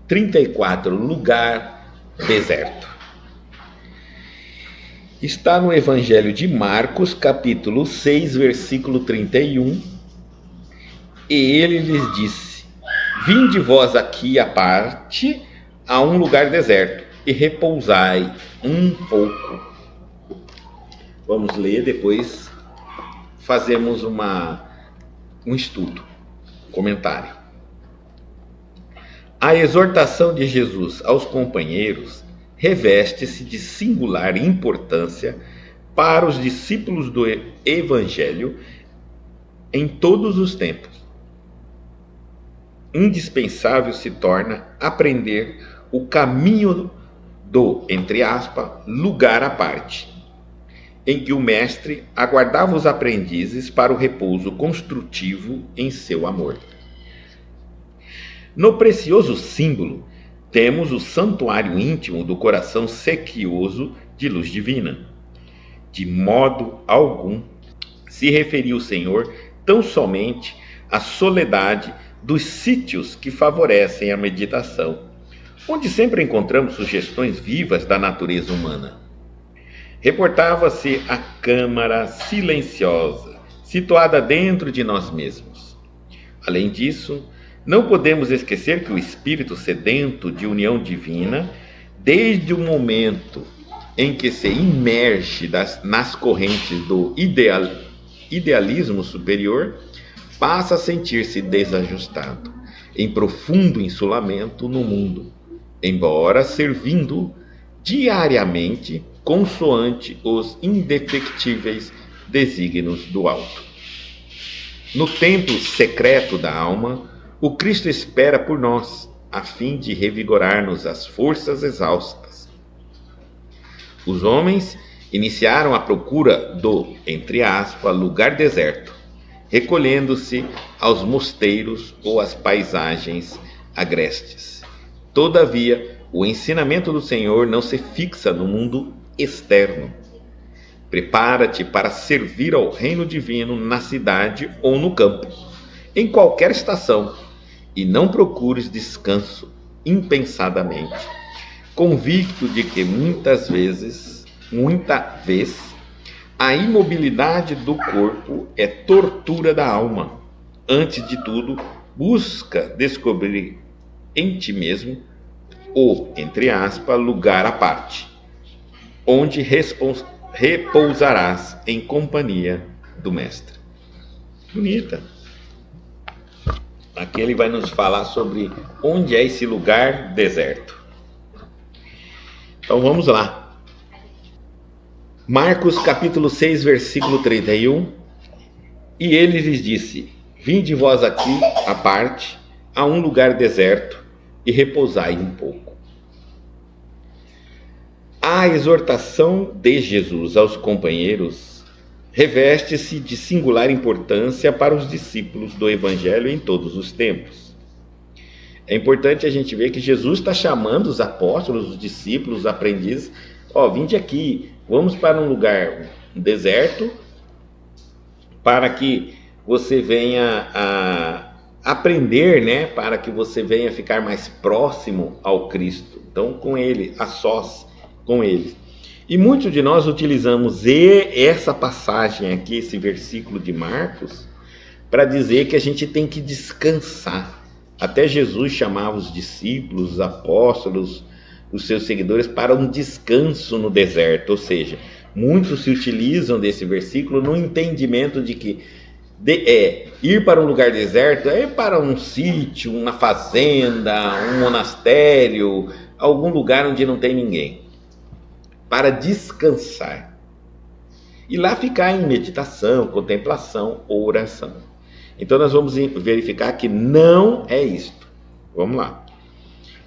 34, lugar deserto. Está no Evangelho de Marcos, capítulo 6, versículo 31. E ele lhes disse: vinde vós aqui à parte, a um lugar deserto, e repousai um pouco. Vamos ler, depois fazemos um estudo, um comentário. A exortação de Jesus aos companheiros reveste-se de singular importância para os discípulos do Evangelho em todos os tempos. Indispensável se torna aprender o caminho do, entre aspas, lugar à parte, em que o mestre aguardava os aprendizes para o repouso construtivo em seu amor. No precioso símbolo, temos o santuário íntimo do coração sequioso de luz divina. De modo algum se referia o Senhor tão somente à soledade dos sítios que favorecem a meditação, onde sempre encontramos sugestões vivas da natureza humana. Reportava-se a câmara silenciosa, situada dentro de nós mesmos. Além disso, não podemos esquecer que o espírito sedento de união divina, desde o momento em que se imerge nas correntes do idealismo superior, passa a sentir-se desajustado, em profundo insulamento no mundo, embora servindo diariamente consoante os indefectíveis desígnios do alto. No templo secreto da alma, o Cristo espera por nós, a fim de revigorar-nos as forças exaustas. Os homens iniciaram a procura do, entre aspas, lugar deserto, recolhendo-se aos mosteiros ou às paisagens agrestes. Todavia, o ensinamento do Senhor não se fixa no mundo externo. Prepara-te para servir ao reino divino na cidade ou no campo, em qualquer estação, e não procures descanso impensadamente, convicto de que muita vez, a imobilidade do corpo é tortura da alma. Antes de tudo, busca descobrir em ti mesmo o, entre aspas, lugar à parte, onde repousarás em companhia do Mestre. Bonita. Aqui ele vai nos falar sobre onde é esse lugar deserto. Então vamos lá. Marcos capítulo 6, versículo 31. E ele lhes disse: vinde vós aqui à parte, a um lugar deserto, e repousai um pouco. A exortação de Jesus aos companheiros reveste-se de singular importância para os discípulos do Evangelho em todos os tempos. É importante a gente ver que Jesus está chamando os apóstolos, os discípulos, os aprendizes: vinde aqui, vamos para um lugar deserto, para que você venha a aprender, né? Para que você venha ficar mais próximo ao Cristo. Então, com Ele, a sós com Ele. E muitos de nós utilizamos essa passagem aqui, esse versículo de Marcos, para dizer que a gente tem que descansar. Até Jesus chamava os discípulos, os apóstolos, os seus seguidores para um descanso no deserto. Ou seja, muitos se utilizam desse versículo no entendimento de que ir para um lugar deserto é para um sítio, uma fazenda, um monastério, algum lugar onde não tem ninguém, para descansar e lá ficar em meditação, contemplação ou oração. Então nós vamos verificar que não é isto. Vamos lá.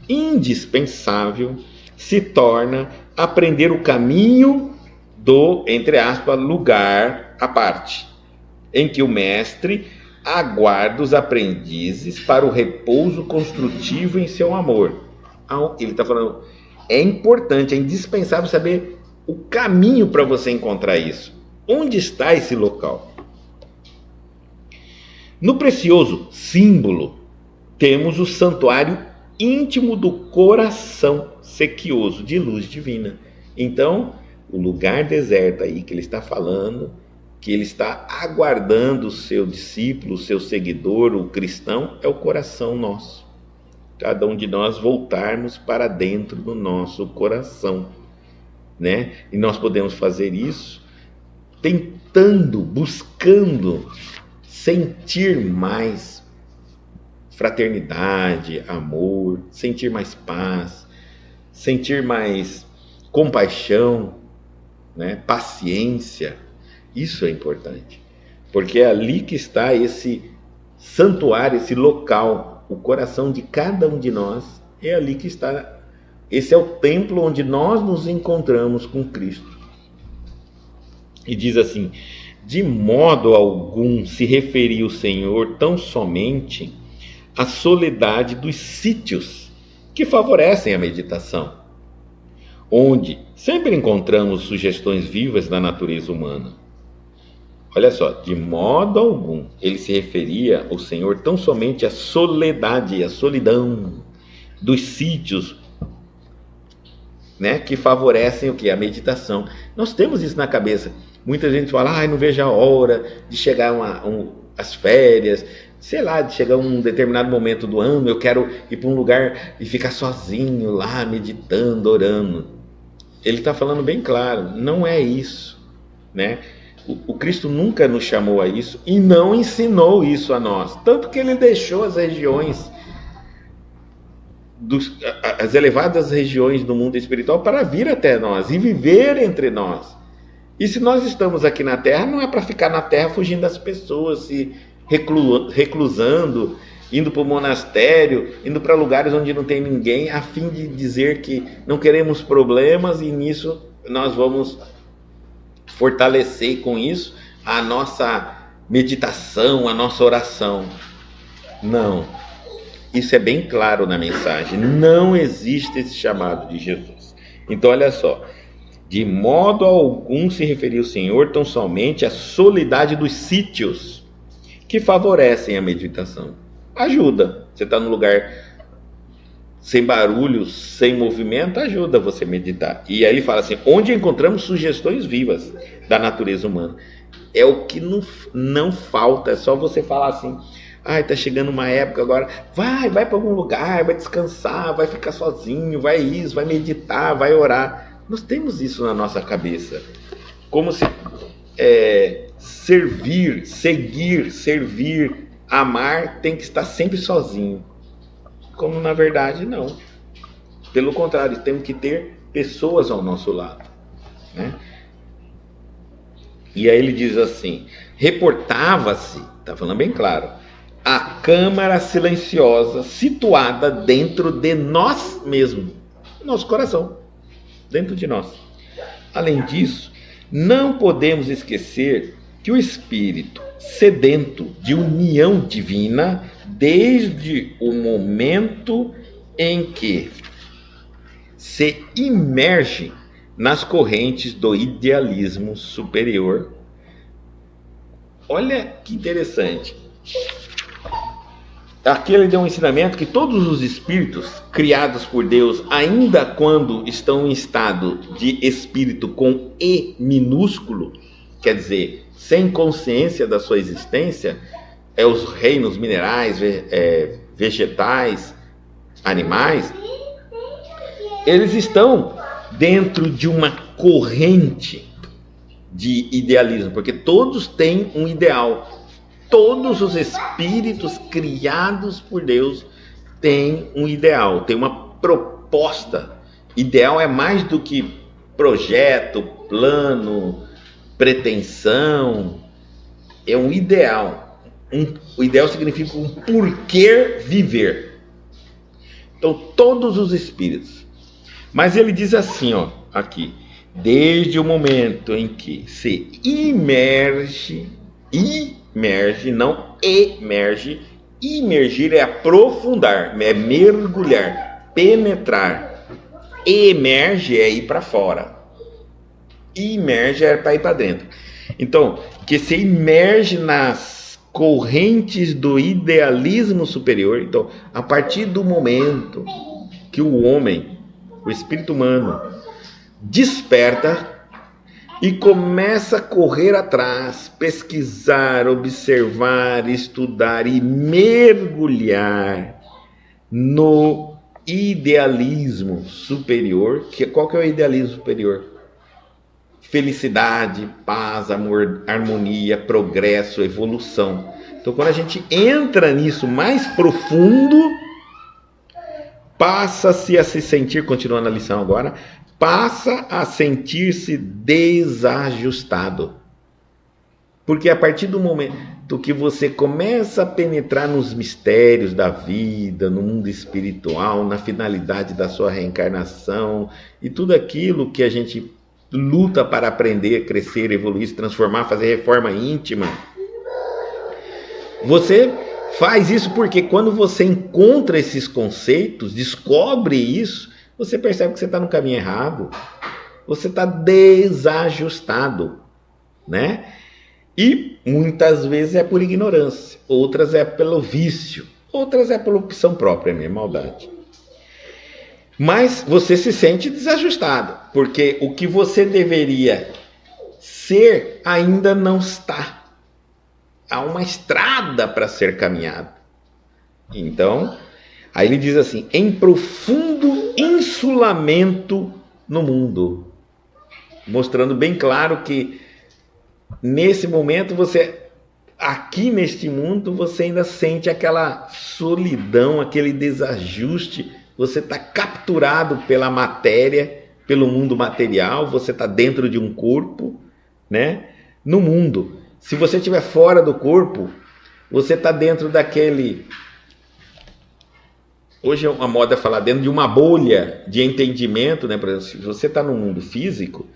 Indispensável se torna aprender o caminho do, entre aspas, lugar à parte, em que o mestre aguarda os aprendizes para o repouso construtivo em seu amor. Ele está falando, é importante, é indispensável saber o caminho para você encontrar isso. Onde está esse local? No precioso símbolo, temos o santuário íntimo do coração sequioso de luz divina. Então, o lugar deserto aí que ele está falando, que ele está aguardando o seu discípulo, o seu seguidor, o cristão, é o coração nosso. Cada um de nós voltarmos para dentro do nosso coração, né? E nós podemos fazer isso tentando, buscando sentir mais fraternidade, amor, sentir mais paz, sentir mais compaixão, né? Paciência. Isso é importante, porque é ali que está esse santuário, esse local, o coração de cada um de nós, é ali que está. Esse é o templo onde nós nos encontramos com Cristo. E diz assim: de modo algum se referia o Senhor tão somente à soledade dos sítios que favorecem a meditação, onde sempre encontramos sugestões vivas da natureza humana. Olha só, de modo algum ele se referia ao Senhor tão somente à soledade, à solidão dos sítios, né, que favorecem o que? A meditação. Nós temos isso na cabeça. Muita gente fala, não vejo a hora de chegar as férias, sei lá, de chegar um determinado momento do ano, eu quero ir para um lugar e ficar sozinho lá, meditando, orando. Ele está falando bem claro, não é isso, né? O Cristo nunca nos chamou a isso e não ensinou isso a nós, tanto que ele deixou as regiões, as elevadas regiões do mundo espiritual para vir até nós e viver entre nós. E se nós estamos aqui na Terra, não é para ficar na Terra fugindo das pessoas, se reclusando, indo para o monastério, indo para lugares onde não tem ninguém, a fim de dizer que não queremos problemas, e nisso nós vamos fortalecer com isso a nossa meditação, a nossa oração. Não. Isso é bem claro na mensagem. Não existe esse chamado de Jesus. Então, olha só. De modo algum se referia o Senhor tão somente à soledade dos sítios que favorecem a meditação. Ajuda. Você está num lugar sem barulho, sem movimento, ajuda você a meditar. E aí ele fala assim, onde encontramos sugestões vivas da natureza humana. É o que não falta, é só você falar assim, tá chegando uma época agora, vai para algum lugar, vai descansar, vai ficar sozinho, vai isso, vai meditar, vai orar. Nós temos isso na nossa cabeça. Como se servir, seguir, servir, amar tem que estar sempre sozinho. Como na verdade não. Pelo contrário, temos que ter pessoas ao nosso lado, né? E aí ele diz assim, reportava-se, está falando bem claro, a câmara silenciosa situada dentro de nós mesmos, nosso coração, dentro de nós. Além disso, não podemos esquecer que o espírito sedento de união divina, desde o momento em que se imerge nas correntes do idealismo superior. Olha que interessante. Aqui ele deu um ensinamento que todos os espíritos criados por Deus, ainda quando estão em estado de espírito com E minúsculo, quer dizer, sem consciência da sua existência, os reinos minerais, vegetais, animais, eles estão dentro de uma corrente de idealismo, porque todos têm um ideal. Todos os espíritos criados por Deus têm um ideal, têm uma proposta. Ideal é mais do que projeto, plano, pretensão. É um ideal. O ideal significa um porquê viver. Então, todos os espíritos. Mas ele diz assim, aqui, desde o momento em que se imerge, não emerge, imergir é aprofundar, é mergulhar, penetrar. Emerge é ir para fora, imerge é para ir para dentro. Então, que se imerge nas correntes do idealismo superior. Então, a partir do momento que o homem, o espírito humano, desperta e começa a correr atrás, pesquisar, observar, estudar e mergulhar no idealismo superior. Qual que é o idealismo superior? Felicidade, paz, amor, harmonia, progresso, evolução. Então, quando a gente entra nisso mais profundo, passa-se a se sentir, continuando a lição agora, passa a sentir-se desajustado. Porque a partir do momento que você começa a penetrar nos mistérios da vida, no mundo espiritual, na finalidade da sua reencarnação e tudo aquilo que a gente luta para aprender, crescer, evoluir, se transformar, fazer reforma íntima, você faz isso porque quando você encontra esses conceitos, descobre isso, você percebe que você está no caminho errado. Você está desajustado, né? E muitas vezes é por ignorância, outras é pelo vício, outras é por opção própria mesmo, maldade. Mas você se sente desajustado, porque o que você deveria ser ainda não está. Há uma estrada para ser caminhada. Então, aí ele diz assim, em profundo insulamento no mundo. Mostrando bem claro que nesse momento aqui neste mundo, você ainda sente aquela solidão, aquele desajuste. Você está capturado pela matéria, pelo mundo material, você está dentro de um corpo, né? No mundo. Se você estiver fora do corpo, você está dentro daquele... Hoje é uma moda falar dentro de uma bolha de entendimento, né? Por exemplo, se você está no mundo físico,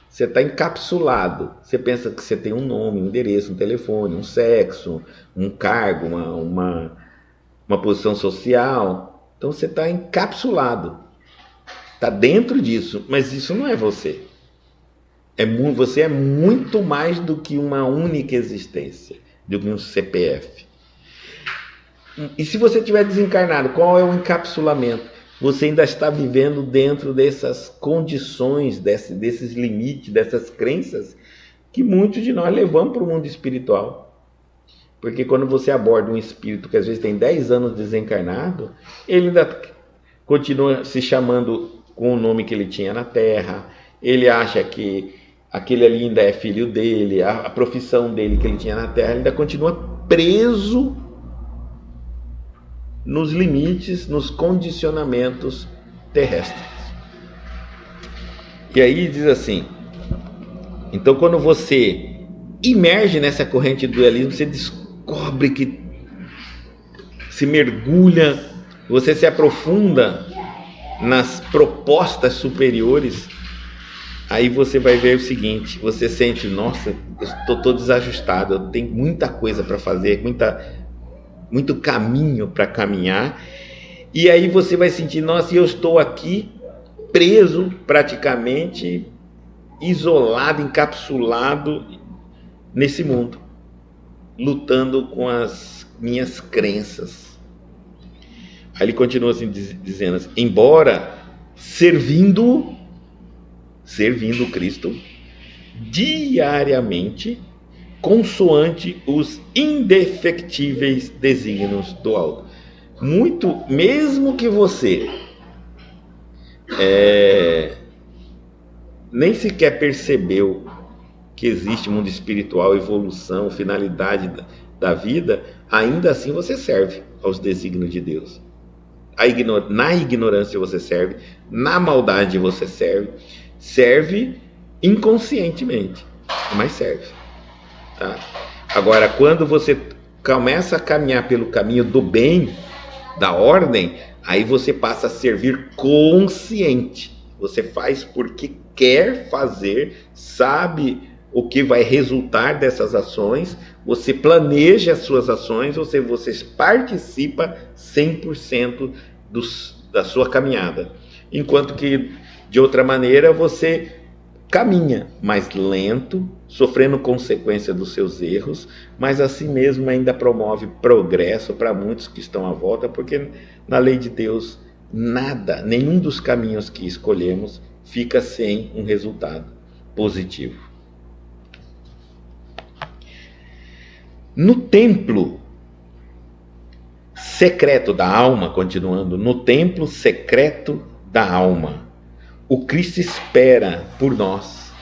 você está encapsulado. Você pensa que você tem um nome, um endereço, um telefone, um sexo, um cargo, uma posição social. Então você está encapsulado. Está dentro disso, mas isso não é você. Você é muito mais do que uma única existência, do que um CPF. E se você estiver desencarnado, qual é o encapsulamento? Você ainda está vivendo dentro dessas condições, desses limites, dessas crenças que muitos de nós levamos para o mundo espiritual. Porque quando você aborda um espírito que às vezes tem 10 anos desencarnado, ele ainda continua se chamando com o nome que ele tinha na Terra, ele acha que aquele ali ainda é filho dele, a profissão dele que ele tinha na Terra, ele ainda continua preso nos limites, nos condicionamentos terrestres. E aí diz assim, então quando você imerge nessa corrente do dualismo, você descobre que se mergulha, você se aprofunda nas propostas superiores, aí você vai ver o seguinte, você sente, nossa, eu estou todo desajustado, eu tenho muita coisa para fazer, muito caminho para caminhar, e aí você vai sentir, nossa, eu estou aqui preso, praticamente isolado, encapsulado nesse mundo, lutando com as minhas crenças. Aí ele continua assim, dizendo assim, embora servindo Cristo diariamente, consoante os indefectíveis desígnios do alto. Mesmo que você nem sequer percebeu que existe mundo espiritual, evolução, finalidade da vida, ainda assim você serve aos desígnios de Deus. Na ignorância você serve, na maldade você serve inconscientemente, mas serve. Tá? Agora, quando você começa a caminhar pelo caminho do bem, da ordem, aí você passa a servir consciente. Você faz porque quer fazer, sabe o que vai resultar dessas ações, você planeja as suas ações, você participa 100% da sua caminhada. Enquanto que, de outra maneira, você caminha mais lento, sofrendo consequência dos seus erros, mas assim mesmo ainda promove progresso para muitos que estão à volta, porque na lei de Deus nada, nenhum dos caminhos que escolhemos fica sem um resultado positivo. No templo secreto da alma, continuando, no templo secreto da alma, o Cristo espera por nós,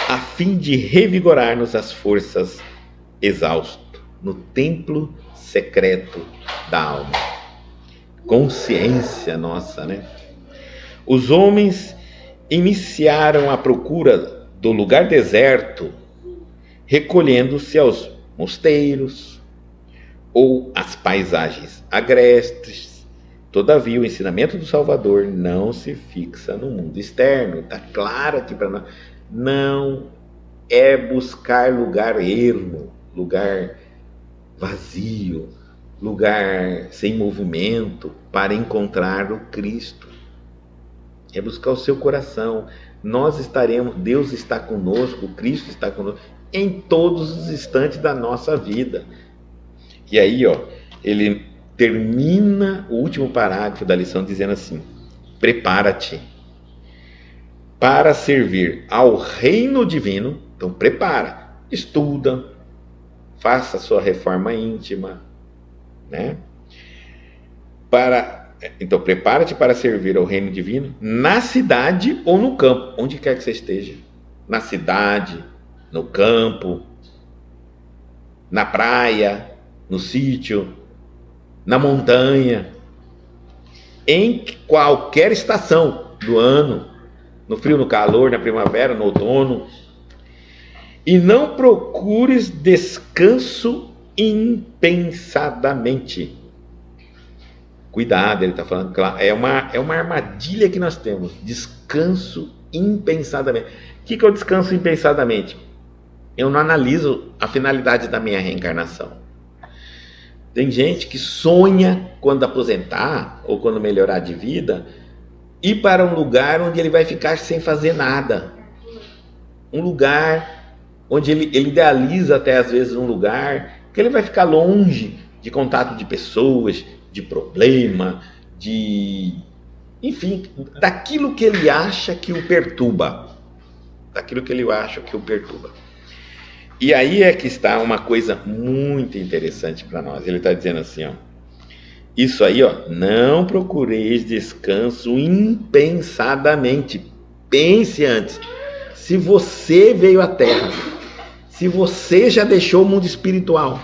a fim de revigorar-nos as forças exaustas, no templo secreto da alma. Consciência nossa, né? Os homens iniciaram a procura do lugar deserto, recolhendo-se aos mosteiros ou às paisagens agrestes. Todavia, o ensinamento do Salvador não se fixa no mundo externo. Está claro aqui para nós. Não é buscar lugar ermo, lugar vazio, lugar sem movimento para encontrar o Cristo. É buscar o seu coração. Nós estaremos, Deus está conosco, o Cristo está conosco em todos os instantes da nossa vida. E aí, ele termina o último parágrafo da lição dizendo assim: prepara-te para servir ao reino divino. Então prepara, estuda, faça a sua reforma íntima, né? Então prepara-te para servir ao reino divino na cidade ou no campo, onde quer que você esteja. Na cidade, no campo, na praia, no sítio, na montanha, em qualquer estação do ano, no frio, no calor, na primavera, no outono. E não procures descanso impensadamente. Cuidado, ele está falando, claro, é uma armadilha que nós temos. Descanso impensadamente. O que é o descanso impensadamente? Eu não analiso a finalidade da minha reencarnação. Tem gente que sonha, quando aposentar ou quando melhorar de vida, ir para um lugar onde ele vai ficar sem fazer nada. Um lugar onde ele idealiza até às vezes um lugar que ele vai ficar longe de contato de pessoas, de problema, enfim, daquilo que ele acha que o perturba. E aí é que está uma coisa muito interessante para nós. Ele está dizendo assim, isso aí, não procureis descanso impensadamente. Pense antes. Se você veio à Terra, se você já deixou o mundo espiritual,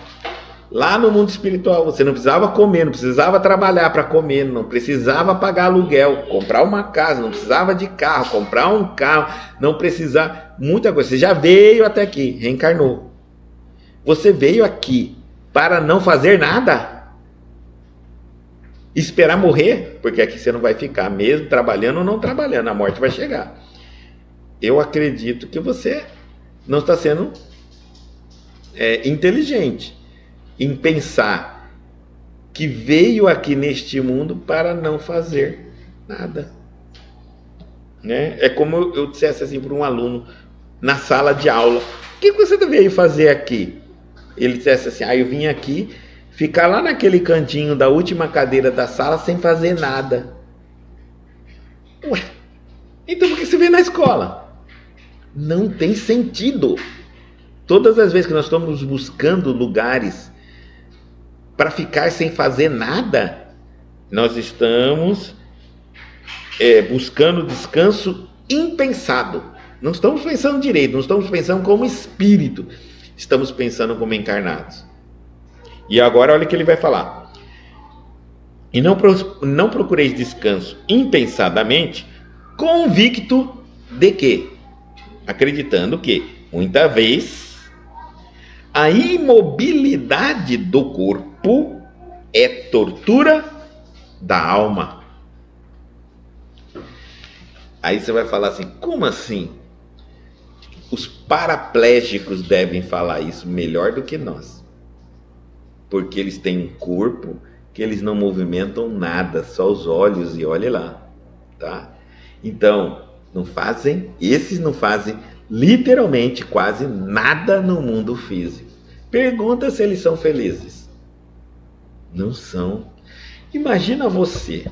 lá no mundo espiritual você não precisava comer, não precisava trabalhar para comer, não precisava pagar aluguel, comprar uma casa, não precisava de carro, comprar um carro, não precisava, muita coisa. Você já veio até aqui, reencarnou. Você veio aqui para não fazer nada? Esperar morrer? Porque aqui você não vai ficar, mesmo trabalhando ou não trabalhando, a morte vai chegar. Eu acredito que você não está sendo inteligente em pensar que veio aqui neste mundo para não fazer nada, né? É como eu dissesse assim para um aluno na sala de aula: o que você veio fazer aqui? Ele dissesse assim: eu vim aqui ficar lá naquele cantinho da última cadeira da sala sem fazer nada. Ué, então por que você veio na escola? Não tem sentido. Todas as vezes que nós estamos buscando lugares para ficar sem fazer nada, nós estamos buscando descanso impensado. Não estamos pensando direito, não estamos pensando como espírito, estamos pensando como encarnados. E agora olha o que ele vai falar: e não procureis descanso impensadamente, convicto de que, acreditando que, muita vez, a imobilidade do corpo é tortura da alma. Aí você vai falar assim: como assim? Os paraplégicos devem falar isso melhor do que nós, porque eles têm um corpo que eles não movimentam nada, só os olhos, e olhe lá, tá? Então, Esses não fazem literalmente quase nada no mundo físico. Pergunta se eles são felizes. Não são. Imagina você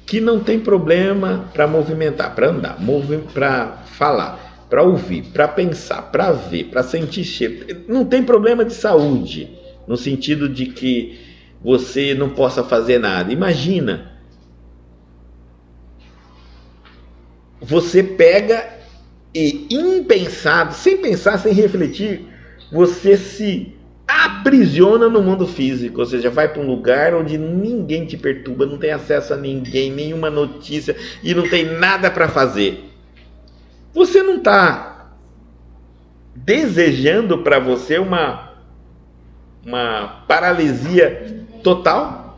que não tem problema para movimentar, para andar, para falar, para ouvir, para pensar, para ver, para sentir cheiro. Não tem problema de saúde, no sentido de que você não possa fazer nada. Imagina, você pega e impensado, sem pensar, sem refletir, você se aprisiona no mundo físico, ou seja, vai para um lugar onde ninguém te perturba, não tem acesso a ninguém, nenhuma notícia e não tem nada para fazer. Você não está desejando para você uma paralisia total?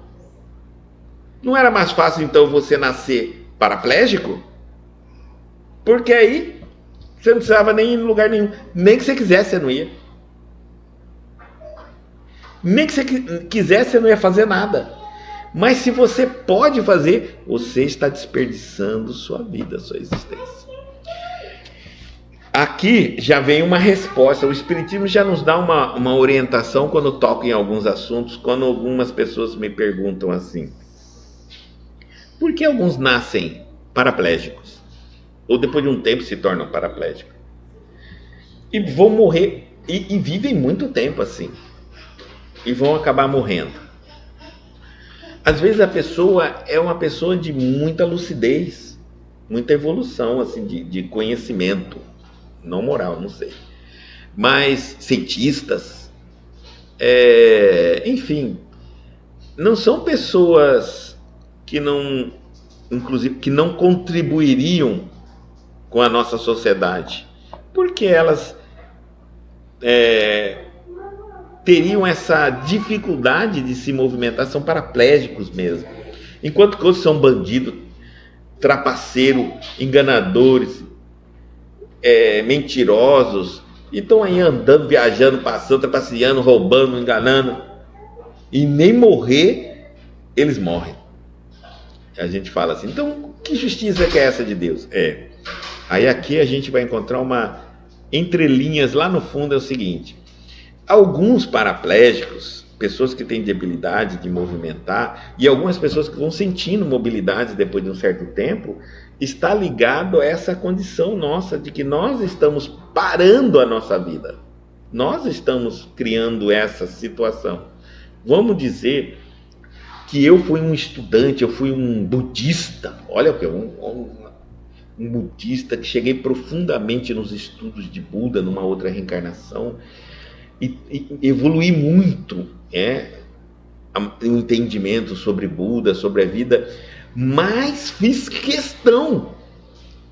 Não era mais fácil então você nascer paraplégico? Porque aí você não precisava nem ir em lugar nenhum, nem que você quisesse você não ia. Nem que você quisesse, você não ia fazer nada. Mas se você pode fazer, você está desperdiçando sua vida, sua existência. Aqui já vem uma resposta. O Espiritismo já nos dá uma orientação quando toca em alguns assuntos, quando algumas pessoas me perguntam assim: por que alguns nascem paraplégicos? Ou depois de um tempo se tornam paraplégicos? E vão morrer, e vivem muito tempo assim. E vão acabar morrendo. Às vezes a pessoa é uma pessoa de muita lucidez, muita evolução assim, de conhecimento, não moral, não sei. Mas cientistas, enfim, não são pessoas que não, inclusive, que não contribuiriam com a nossa sociedade, porque elas teriam essa dificuldade de se movimentar, são paraplégicos mesmo. Enquanto que outros são bandidos, trapaceiros, enganadores, mentirosos, e estão aí andando, viajando, passando, trapaceando, roubando, enganando, e nem morrer, eles morrem. A gente fala assim, então que justiça que é essa de Deus? Aí aqui a gente vai encontrar uma entrelinhas lá no fundo, é o seguinte: alguns paraplégicos, pessoas que têm debilidade de movimentar, e algumas pessoas que vão sentindo mobilidade depois de um certo tempo, está ligado a essa condição nossa de que nós estamos parando a nossa vida. Nós estamos criando essa situação. Vamos dizer que eu fui um estudante, eu fui um budista. Olha o que um budista que cheguei profundamente nos estudos de Buda, numa outra reencarnação, e evoluí muito, o entendimento sobre Buda, sobre a vida, mas fiz questão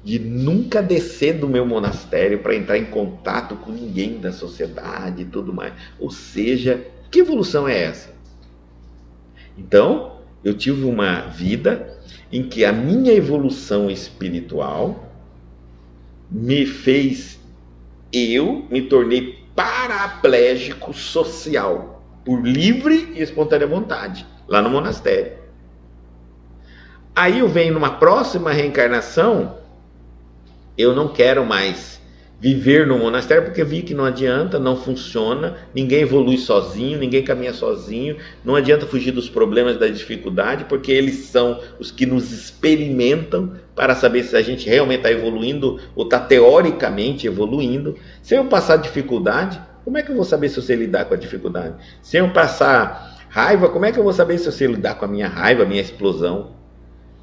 de nunca descer do meu monastério para entrar em contato com ninguém da sociedade e tudo mais. Ou seja, que evolução é essa? Então, eu tive uma vida em que a minha evolução espiritual me fez, eu me tornei paraplégico social, por livre e espontânea vontade, lá no monastério. Aí eu venho numa próxima reencarnação, eu não quero mais viver no monastério, porque vi que não adianta, não funciona, ninguém evolui sozinho, ninguém caminha sozinho, não adianta fugir dos problemas, da dificuldade, porque eles são os que nos experimentam para saber se a gente realmente está evoluindo ou está teoricamente evoluindo. Se eu passar dificuldade, como é que eu vou saber se eu sei lidar com a dificuldade? Se eu passar raiva, como é que eu vou saber se eu sei lidar com a minha raiva, a minha explosão?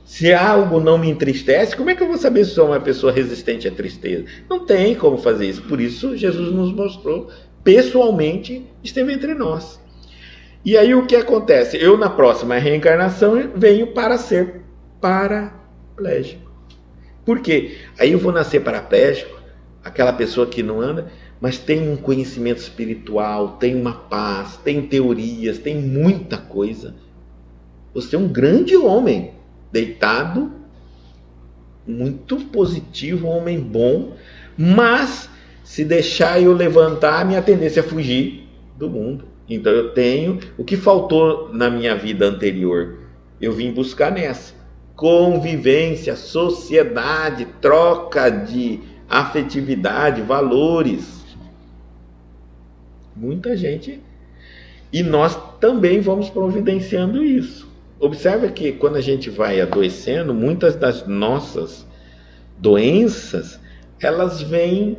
Se algo não me entristece, como é que eu vou saber se sou uma pessoa resistente à tristeza? Não tem como fazer isso. Por isso, Jesus nos mostrou, pessoalmente, esteve entre nós. E aí o que acontece? Eu, na próxima reencarnação, venho para ser paraplégico. Por quê? Aí eu vou nascer paraplégico, aquela pessoa que não anda, mas tem um conhecimento espiritual, tem uma paz, tem teorias, tem muita coisa. Você é um grande homem, deitado, muito positivo, um homem bom, mas se deixar eu levantar, minha tendência é fugir do mundo. Então eu tenho o que faltou na minha vida anterior, eu vim buscar nessa. convivência, sociedade, troca de afetividade, valores. Muita gente. E nós também vamos providenciando isso. Observe que quando a gente vai adoecendo, muitas das nossas doenças, elas vêm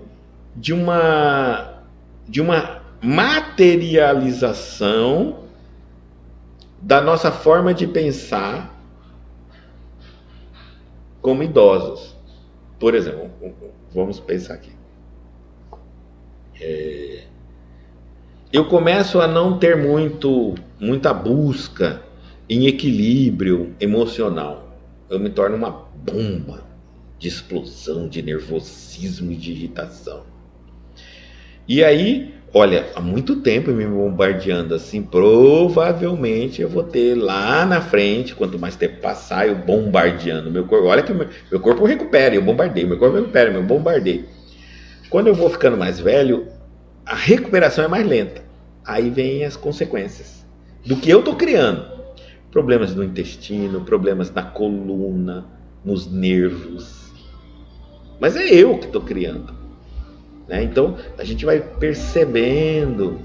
de uma materialização da nossa forma de pensar como idosos. Por exemplo, vamos pensar aqui. Eu começo a não ter muita busca em equilíbrio emocional. Eu me torno uma bomba de explosão, de nervosismo e de irritação. E aí, olha, há muito tempo me bombardeando assim, provavelmente eu vou ter lá na frente, quanto mais tempo passar, eu bombardeando meu corpo. Olha que meu corpo recupera, eu bombardeio, meu corpo recupera, eu bombardeio. Quando eu vou ficando mais velho, a recuperação é mais lenta. Aí vem as consequências do que eu estou criando. Problemas no intestino, problemas na coluna, nos nervos. Mas é eu que estou criando. Né? Então, a gente vai percebendo.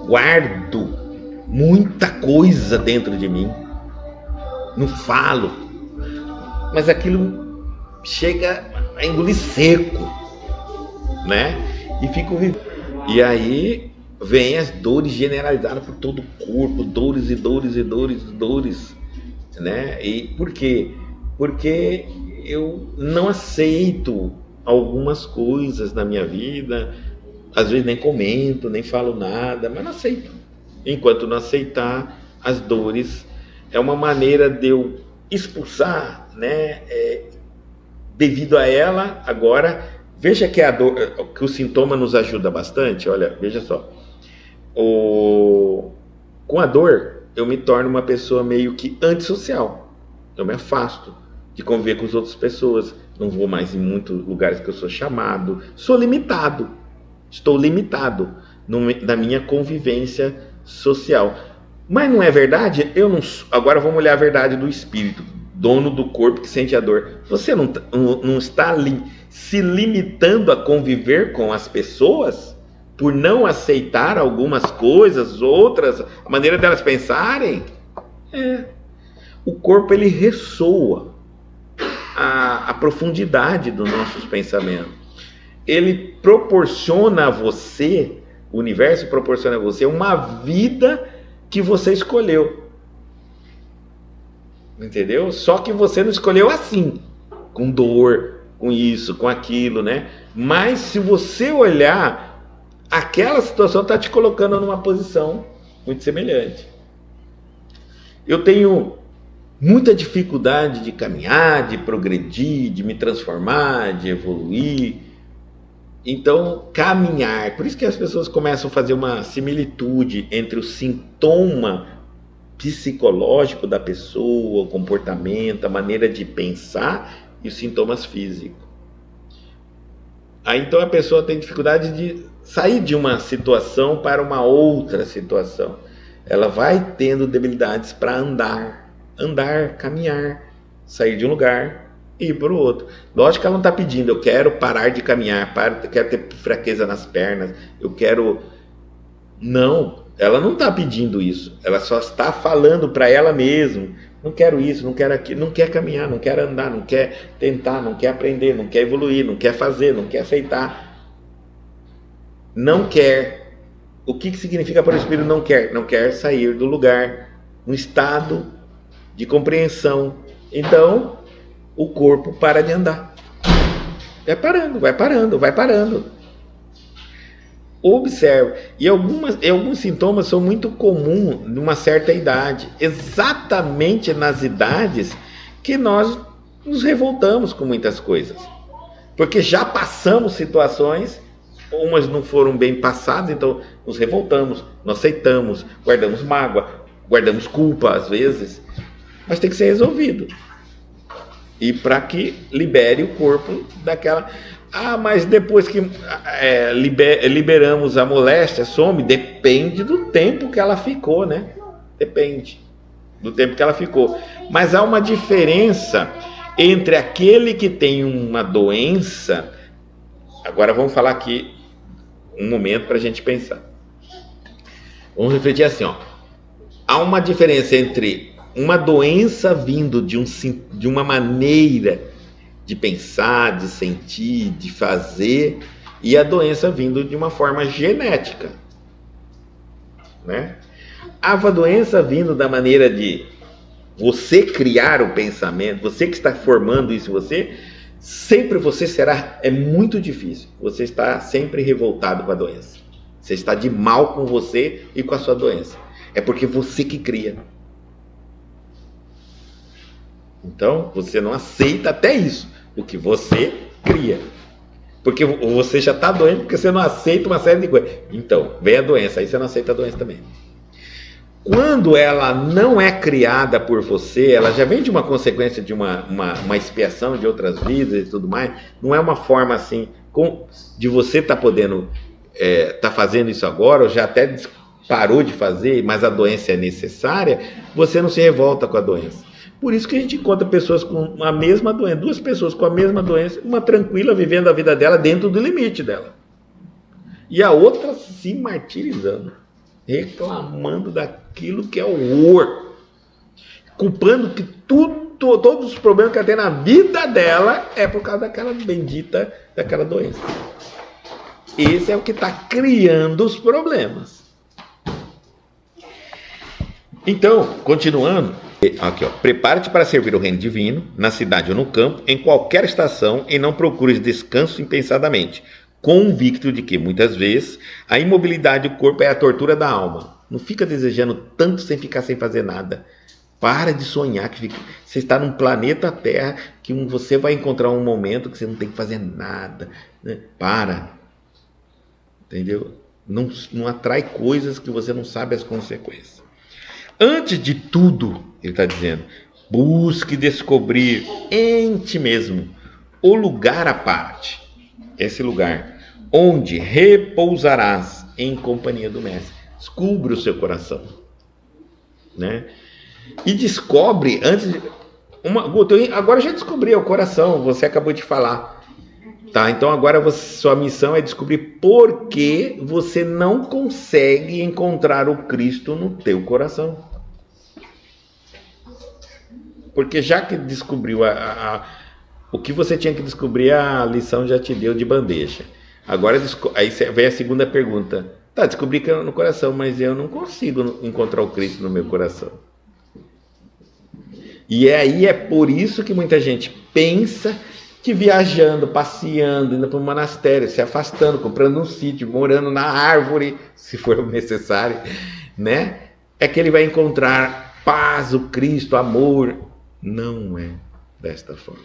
Guardo muita coisa dentro de mim. Não falo. Mas aquilo chega a engolir seco. Né? E fico vivendo. E aí vem as dores generalizadas por todo o corpo, dores e dores e dores e dores, né? E por quê? Porque eu não aceito algumas coisas na minha vida, às vezes nem comento, nem falo nada, mas não aceito. Enquanto não aceitar, as dores é uma maneira de eu expulsar, né? Devido a ela, agora, veja que a dor, que o sintoma nos ajuda bastante. Olha, veja só. Com a dor, eu me torno uma pessoa meio que antissocial. Eu me afasto de conviver com as outras pessoas. Não vou mais em muitos lugares que eu sou chamado. Sou limitado. Estou limitado na minha convivência social. Mas não é verdade? Eu não. Agora vamos olhar a verdade do espírito, dono do corpo que sente a dor. Você não está se limitando a conviver com as pessoas por não aceitar algumas coisas, outras, a maneira delas pensarem? O corpo, ele ressoa a profundidade dos nossos pensamentos. Ele proporciona a você, o universo proporciona a você uma vida que você escolheu. Entendeu? Só que você não escolheu assim, com dor, com isso, com aquilo, né? Mas se você olhar, aquela situação está te colocando numa posição muito semelhante. Eu tenho muita dificuldade de caminhar, de progredir, de me transformar, de evoluir. Então, caminhar, por isso que as pessoas começam a fazer uma similitude entre o sintoma psicológico da pessoa, o comportamento, a maneira de pensar e os sintomas físicos. Aí então a pessoa tem dificuldade de sair de uma situação para uma outra situação. Ela vai tendo debilidades para andar, caminhar, sair de um lugar e ir para o outro. Lógico que ela não está pedindo, eu quero parar de caminhar, eu quero ter fraqueza nas pernas, eu quero... Não, ela não está pedindo isso, ela só está falando para ela mesma, não quero isso, não quero aquilo, não quer caminhar, não quer andar, não quer tentar, não quer aprender, não quer evoluir, não quer fazer, não quer aceitar. Não quer. O que significa para o espírito não quer? Não quer sair do lugar, um estado de compreensão. Então, o corpo para de andar. Vai parando. Observe. E alguns sintomas são muito comuns numa certa idade. Exatamente nas idades que nós nos revoltamos com muitas coisas. Porque já passamos situações, umas não foram bem passadas, então nos revoltamos, não aceitamos, guardamos mágoa, guardamos culpa às vezes. Mas tem que ser resolvido. E para que libere o corpo daquela... mas depois que liberamos a moléstia, some? Depende do tempo que ela ficou, né? Depende. do tempo que ela ficou. Mas há uma diferença entre aquele que tem uma doença. Agora vamos falar aqui um momento para a gente pensar. Vamos refletir assim, ó. Há uma diferença entre uma doença vindo de uma maneira de pensar, de sentir, de fazer, e a doença vindo de uma forma genética, né? A doença vindo da maneira de você criar o pensamento, você que está formando isso em você, sempre você será, é muito difícil, você está sempre revoltado com a doença, você está de mal com você e com a sua doença, é porque você que cria. Então você não aceita até isso, o que você cria, porque você já está doente porque você não aceita uma série de coisas. Então vem a doença, aí você não aceita a doença também. Quando ela não é criada por você, ela já vem de uma consequência de uma expiação de outras vidas e tudo mais. Não é uma forma assim de você estar podendo tá fazendo isso agora, ou já até parou de fazer, mas a doença é necessária. Você não se revolta com a doença. Por isso que a gente encontra pessoas com a mesma doença, duas pessoas com a mesma doença, uma tranquila vivendo a vida dela dentro do limite dela, e a outra se martirizando, reclamando daquilo que é horror, culpando que todos os problemas que ela tem na vida dela é por causa daquela bendita, daquela doença. Esse é o que está criando os problemas. Então, continuando, aqui, ó, prepara-te para servir o reino divino, na cidade ou no campo, em qualquer estação, e não procures descanso impensadamente, convicto de que, muitas vezes, a imobilidade do corpo é a tortura da alma. Não fica desejando tanto sem ficar sem fazer nada. Para de sonhar que você está num planeta Terra, que você vai encontrar um momento que você não tem que fazer nada, né? Para. Entendeu? Não atrai coisas que você não sabe as consequências. Antes de tudo, ele está dizendo, busque descobrir em ti mesmo o lugar à parte. Esse lugar onde repousarás em companhia do Mestre. Descubra o seu coração, né? E descobre antes de agora já descobri o coração, você acabou de falar, tá? Então agora sua missão é descobrir por que você não consegue encontrar o Cristo no teu coração. Porque já que descobriu o que você tinha que descobrir, a lição já te deu de bandeja. Agora aí vem a segunda pergunta. Tá, descobri que é no coração, mas eu não consigo encontrar o Cristo no meu coração. E aí é por isso que muita gente pensa que viajando, passeando, indo para um monastério, se afastando, comprando um sítio, morando na árvore, se for necessário, né? É que ele vai encontrar paz, o Cristo, amor. Não é desta forma.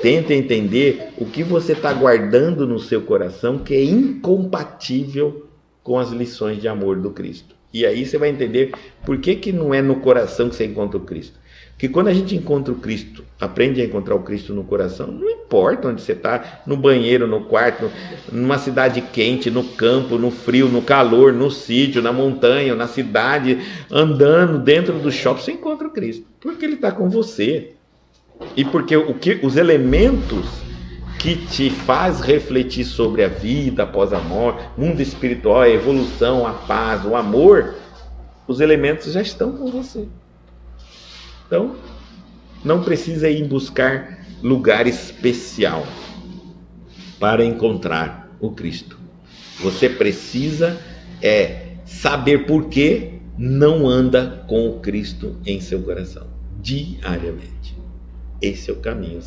Tente entender o que você está guardando no seu coração que é incompatível com as lições de amor do Cristo. E aí você vai entender por que não é no coração que você encontra o Cristo. Porque quando a gente encontra o Cristo, aprende a encontrar o Cristo no coração, não importa onde você está, no banheiro, no quarto, numa cidade quente, no campo, no frio, no calor, no sítio, na montanha, na cidade, andando dentro do shopping, você encontra o Cristo. Porque Ele está com você. E porque os elementos que te faz refletir sobre a vida após a morte, mundo espiritual, a evolução, a paz, o amor, os elementos já estão com você. Então, não precisa ir buscar lugar especial para encontrar o Cristo. Você precisa saber por que não anda com o Cristo em seu coração, diariamente. Esse é o caminho